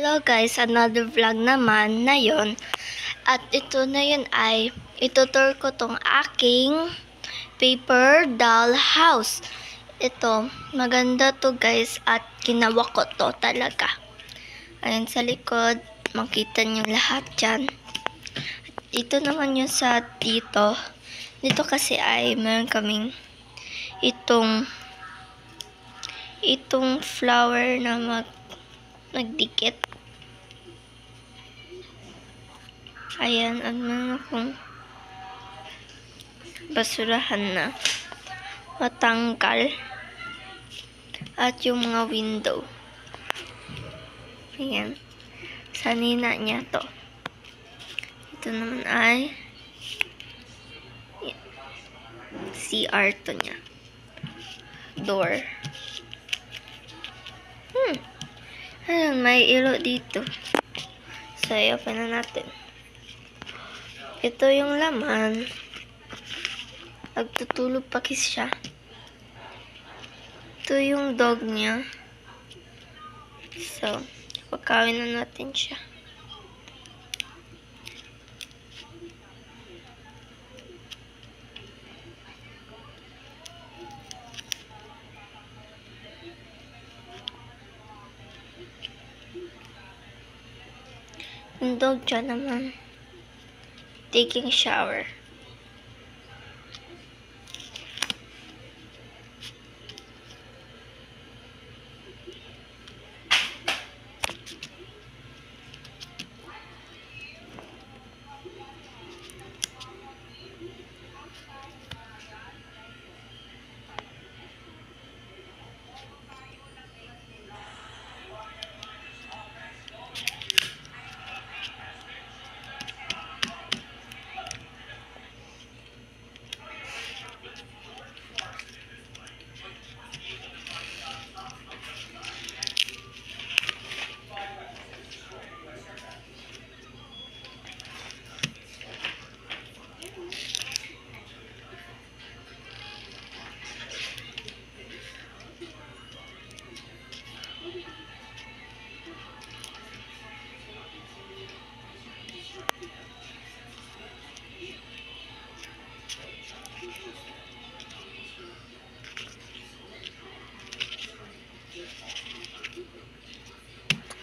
Hello guys, another vlog naman na yon. At ito na yun ay itutur ko tong aking paper doll house. Ito, maganda to guys at ginawa ko to talaga. Ayan sa likod, makita nyo lahat dyan. Ito naman yung sa dito. Dito kasi ay meron kaming itong flower na nagdikit. Ayan, ano akong basurahan na matanggal. At yung mga window. Ayan. Sanina niya to. Ito naman ay CR to niya. Door. Ayan, may ilo dito. So, i-open na natin. Ito yung laman. Nagtutulog pa kasi siya. Ito yung dog niya. So, pagkawin na natin siya. Yung dog dyan naman, taking shower.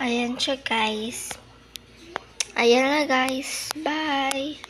Ayan siya guys. Ayan na guys. Bye!